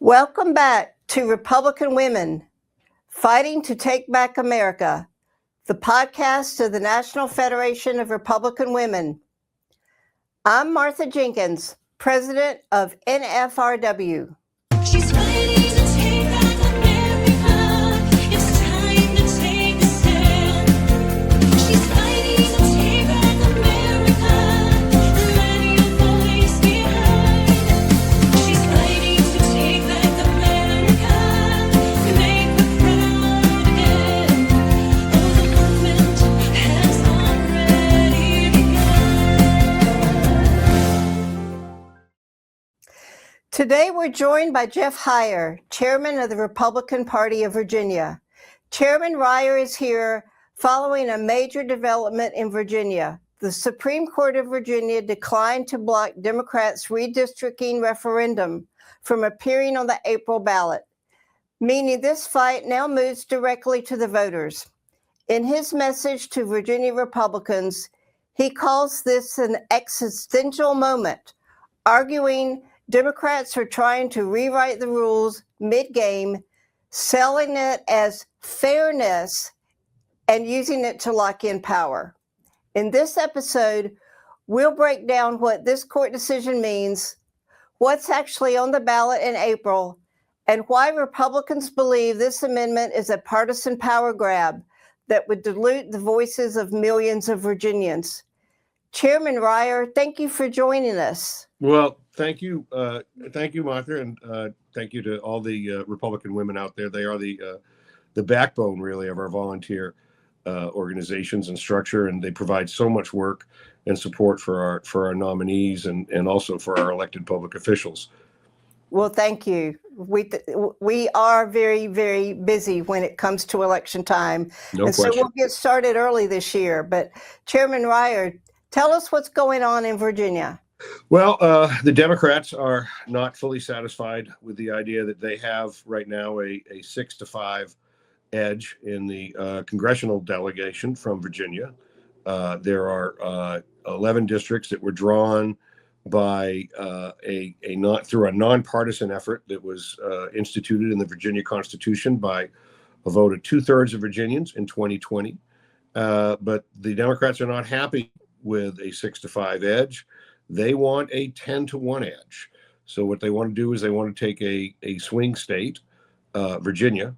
Welcome back to Republican Women, Fighting to Take Back America, the podcast of the National Federation of Republican Women. I'm Martha Jenkins, president of NFRW. She's fighting to take back America. It's time to take a stand. She's fighting to take back America. Let your voice be heard. She's fighting to take back America. Make her proud again. Oh, the movement has already begun. Today we're joined by Jeff Ryer, chairman of the Republican Party of Virginia. Chairman Ryer is here following a major development in Virginia. The Supreme Court of Virginia declined to block Democrats' redistricting referendum from appearing on the April ballot, meaning this fight now moves directly to the voters. In his message to Virginia Republicans, he calls this an existential moment, arguing Democrats are trying to rewrite the rules mid-game, selling it as fairness and using it to lock in power. In this episode, we'll break down what this court decision means, what's actually on the ballot in April, and why Republicans believe this amendment is a partisan power grab that would dilute the voices of millions of Virginians. Chairman Ryer, thank you for joining us. Well, thank you, Martha, and thank you to all the Republican women out there. They are the backbone, really, of our volunteer organizations and structure, and they provide so much work and support for our nominees and also for our elected public officials. Well, thank you. We are very, very busy when it comes to election time. No and question. So we'll get started early this year. But Chairman Ryer, tell us what's going on in Virginia. Well, the Democrats are not fully satisfied with the idea that they have right now a 6-5 edge in the congressional delegation from Virginia. There are 11 districts that were drawn by through a nonpartisan effort that was instituted in the Virginia Constitution by a vote of 2/3 of Virginians in 2020. But the Democrats are not happy with a 6-5 edge. They want a 10-1 edge. So what they want to do is they want to take a swing state, Virginia,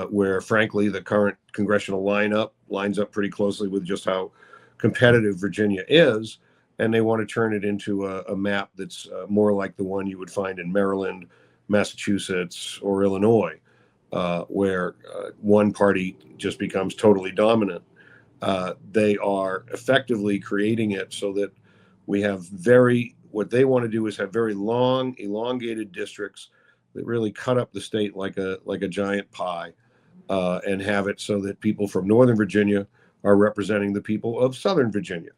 where frankly the current congressional lineup lines up pretty closely with just how competitive Virginia is, and they want to turn it into a map that's more like the one you would find in Maryland, Massachusetts, or Illinois, where one party just becomes totally dominant. They are effectively creating it so that we have what they want to do is have very long, elongated districts that really cut up the state like a giant pie, and have it so that people from Northern Virginia are representing the people of Southern Virginia.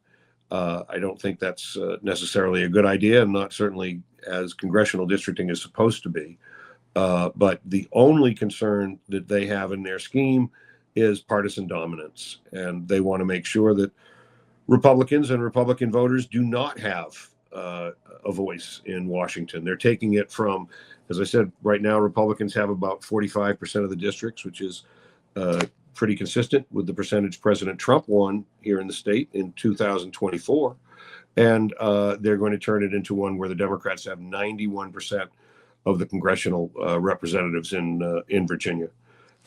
I don't think that's necessarily a good idea, and not certainly as congressional districting is supposed to be. But the only concern that they have in their scheme is partisan dominance, and they want to make sure that Republicans and Republican voters do not have a voice in Washington. They're taking it from, as I said, right now Republicans have about 45% of the districts, which is pretty consistent with the percentage President Trump won here in the state in 2024. And they're going to turn it into one where the Democrats have 91% of the congressional representatives in Virginia.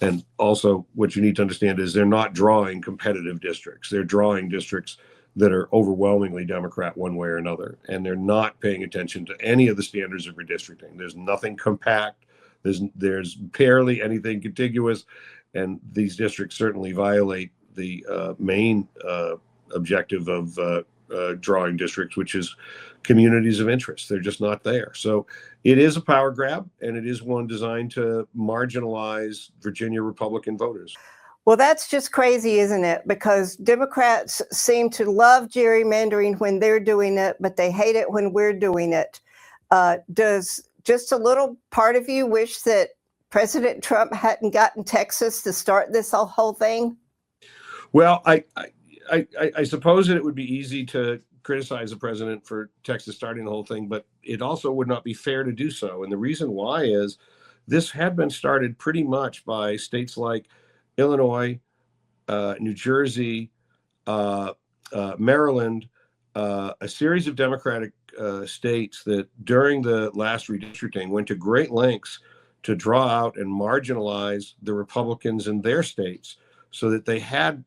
And also what you need to understand is they're not drawing competitive districts. They're drawing districts that are overwhelmingly Democrat one way or another. And they're not paying attention to any of the standards of redistricting. There's nothing compact. There's barely anything contiguous. And these districts certainly violate the main objective of drawing districts, which is communities of interest. They're just not there. So it is a power grab, and it is one designed to marginalize Virginia Republican voters. Well, that's just crazy, isn't it? Because Democrats seem to love gerrymandering when they're doing it, but they hate it when we're doing it. Does just a little part of you wish that President Trump hadn't gotten Texas to start this whole thing? Well, I suppose that it would be easy to criticize the president for Texas starting the whole thing, but it also would not be fair to do so. And the reason why is This had been started pretty much by states like Illinois, New Jersey, Maryland, a series of Democratic states that during the last redistricting went to great lengths to draw out and marginalize the Republicans in their states so that they had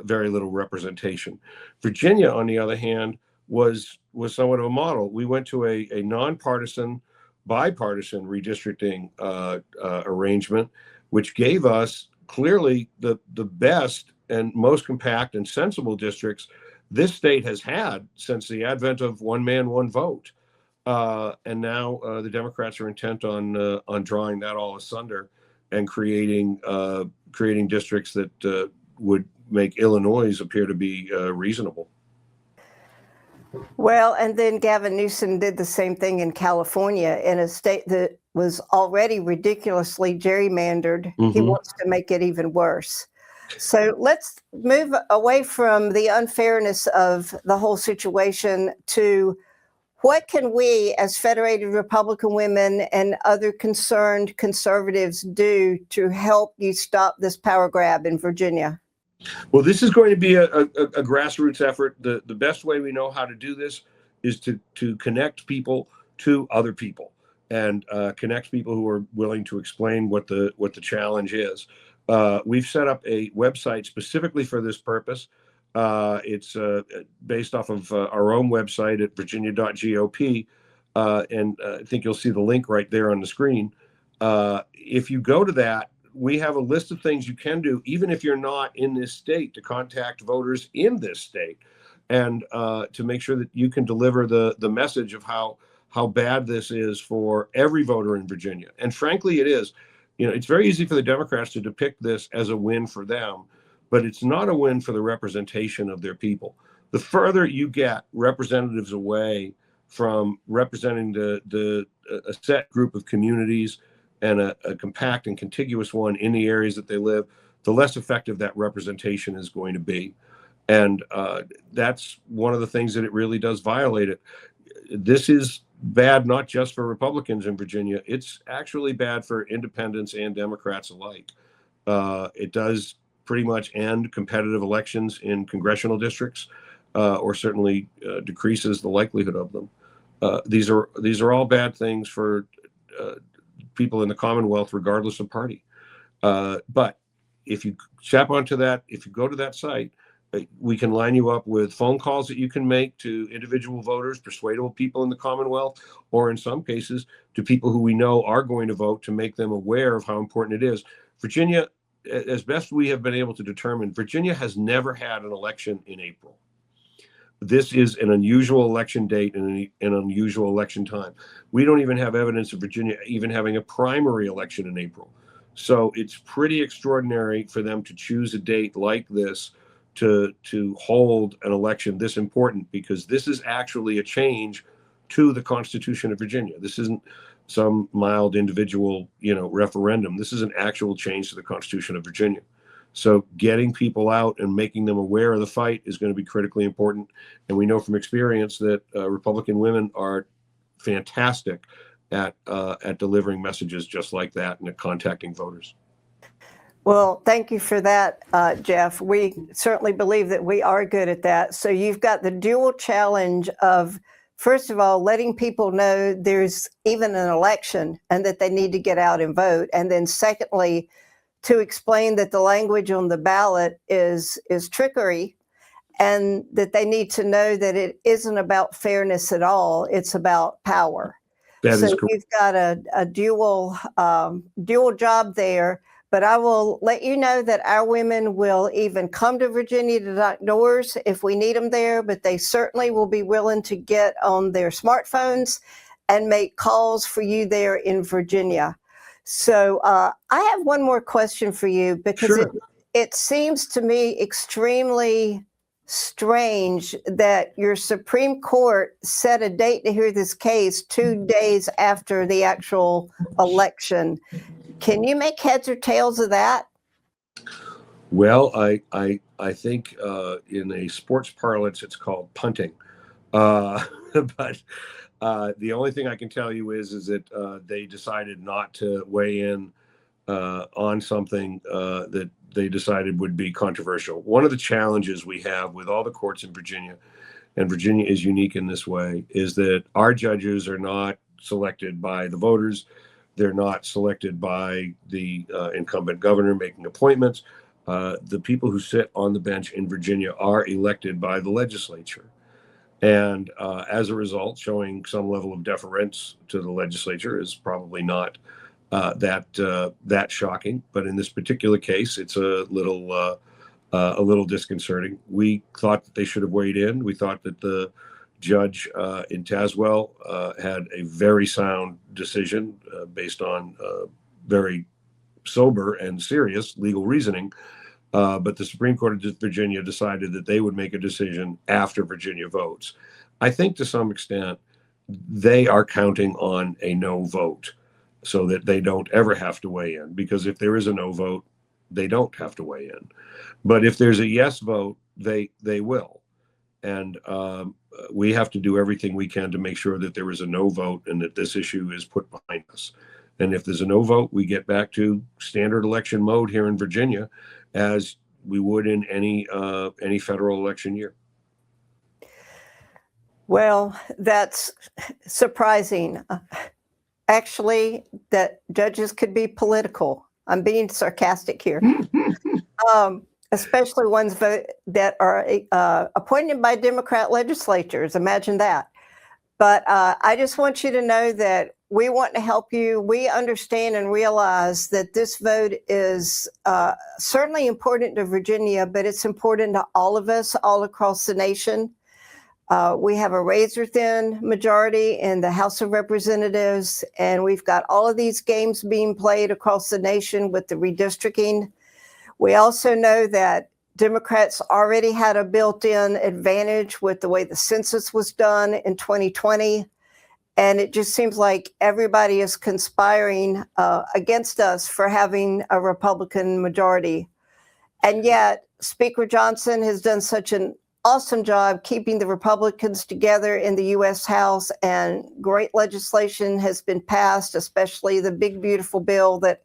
very little representation. Virginia, on the other hand, was somewhat of a model. We went to a nonpartisan, bipartisan redistricting arrangement, which gave us clearly the best and most compact and sensible districts this state has had since the advent of one man, one vote. And now the Democrats are intent on drawing that all asunder and creating districts that would make Illinois appear to be reasonable. Well, and then Gavin Newsom did the same thing in California, in a state that was already ridiculously gerrymandered. He wants to make it even worse. So let's move away from the unfairness of the whole situation to what can we as Federated Republican Women and other concerned conservatives do to help you stop this power grab in Virginia? Well, this is going to be a grassroots effort. The best way we know how to do this is to connect people to other people and connect people who are willing to explain what the challenge is. We've set up a website specifically for this purpose. It's based off of our own website at virginia.gop, and I think you'll see the link right there on the screen. If you go to that, we have a list of things you can do, even if you're not in this state, to contact voters in this state and to make sure that you can deliver the message of how bad this is for every voter in Virginia. And frankly, it is. It's very easy for the Democrats to depict this as a win for them, but it's not a win for the representation of their people. The further you get representatives away from representing a set group of communities and a compact and contiguous one in the areas that they live, the less effective that representation is going to be. And that's one of the things that it really does violate it. This is bad not just for Republicans in Virginia, it's actually bad for independents and Democrats alike. It does pretty much end competitive elections in congressional districts, or certainly decreases the likelihood of them. These are all bad things for people in the Commonwealth, regardless of party. But if you tap onto that, if you go to that site, we can line you up with phone calls that you can make to individual voters, persuadable people in the Commonwealth, or in some cases to people who we know are going to vote, to make them aware of how important it is. Virginia, as best we have been able to determine, Virginia has never had an election in April. This is an unusual election date and an unusual election time. We don't even have evidence of Virginia even having a primary election in April. So it's pretty extraordinary for them to choose a date like this to hold an election this important, because this is actually a change to the Constitution of Virginia. This isn't some mild individual, referendum. This is an actual change to the Constitution of Virginia. So getting people out and making them aware of the fight is going to be critically important. And we know from experience that Republican women are fantastic at delivering messages just like that and at contacting voters. Well, thank you for that, Jeff. We certainly believe that we are good at that. So you've got the dual challenge of, first of all, letting people know there's even an election and that they need to get out and vote. And then secondly, to explain that the language on the ballot is trickery, and that they need to know that it isn't about fairness at all. It's about power. That is correct. You've got a dual job there. But I will let you know that our women will even come to Virginia to knock doors if we need them there, but they certainly will be willing to get on their smartphones and make calls for you there in Virginia. So I have one more question for you, because Sure. it seems to me extremely strange that your Supreme Court set a date to hear this case 2 days after the actual election. Can you make heads or tails of that? Well, I think in a sports parlance, it's called punting. But The only thing I can tell you is that they decided not to weigh in on something that they decided would be controversial. One of the challenges we have with all the courts in Virginia, and Virginia is unique in this way, is that our judges are not selected by the voters. They're not selected by the incumbent governor making appointments. The people who sit on the bench in Virginia are elected by the legislature. And as a result, showing some level of deference to the legislature is probably not that shocking. But in this particular case, it's a little disconcerting. We thought that they should have weighed in. We thought that the judge in Tazewell had a very sound decision based on very sober and serious legal reasoning. But the Supreme Court of Virginia decided that they would make a decision after Virginia votes. I think to some extent they are counting on a no vote so that they don't ever have to weigh in, because if there is a no vote, they don't have to weigh in. But if there's a yes vote, they will. And we have to do everything we can to make sure that there is a no vote and that this issue is put behind us. And if there's a no vote, we get back to standard election mode here in Virginia, as we would in any federal election year. Well, that's surprising. Actually, that judges could be political. I'm being sarcastic here. Especially ones that are appointed by Democrat legislatures. Imagine that. But I just want you to know that we want to help you. We understand and realize that this vote is certainly important to Virginia, but it's important to all of us all across the nation. We have a razor-thin majority in the House of Representatives, and we've got all of these games being played across the nation with the redistricting. We also know that Democrats already had a built-in advantage with the way the census was done in 2020. And it just seems like everybody is conspiring against us for having a Republican majority. And yet, Speaker Johnson has done such an awesome job keeping the Republicans together in the U.S. House, and great legislation has been passed, especially the big, beautiful bill that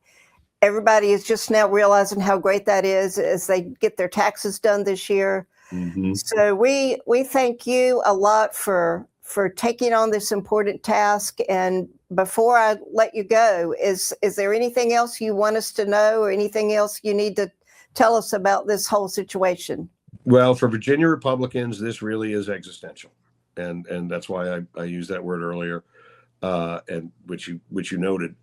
everybody is just now realizing how great that is as they get their taxes done this year. Mm-hmm. So we thank you a lot for taking on this important task. And before I let you go, is there anything else you want us to know, or anything else you need to tell us about this whole situation? Well, for Virginia Republicans, this really is existential, and that's why I used that word earlier, and which you noted.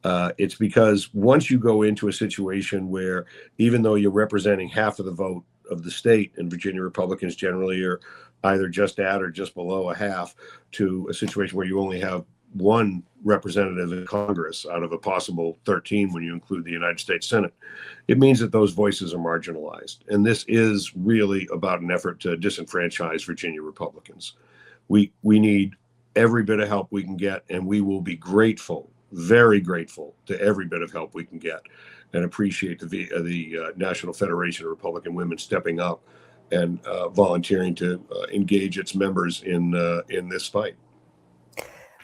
It's because once you go into a situation where, even though you're representing half of the vote of the state, and Virginia Republicans generally are either just at or just below a half, to a situation where you only have one representative in Congress out of a possible 13 when you include the United States Senate, it means that those voices are marginalized. And this is really about an effort to disenfranchise Virginia Republicans. We need every bit of help we can get, and we will be grateful, very grateful, to every bit of help we can get, and appreciate the National Federation of Republican Women stepping up and volunteering to engage its members in this fight.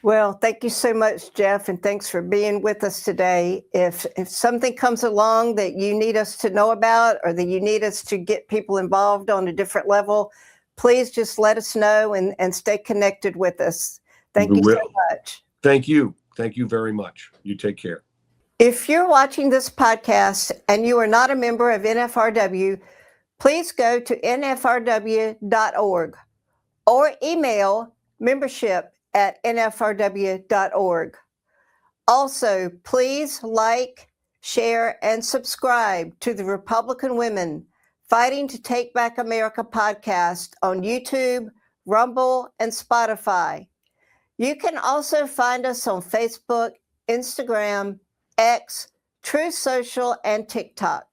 Well, thank you so much, Jeff, and thanks for being with us today. If something comes along that you need us to know about, or that you need us to get people involved on a different level, please just let us know and stay connected with us. Thank you so much. Thank you. Thank you very much. You take care. If you're watching this podcast and you are not a member of NFRW, please go to nfrw.org or email membership@nfrw.org. Also, please like, share, and subscribe to the Republican Women Fighting to Take Back America podcast on YouTube, Rumble, and Spotify. You can also find us on Facebook, Instagram, X, Truth Social, and TikTok.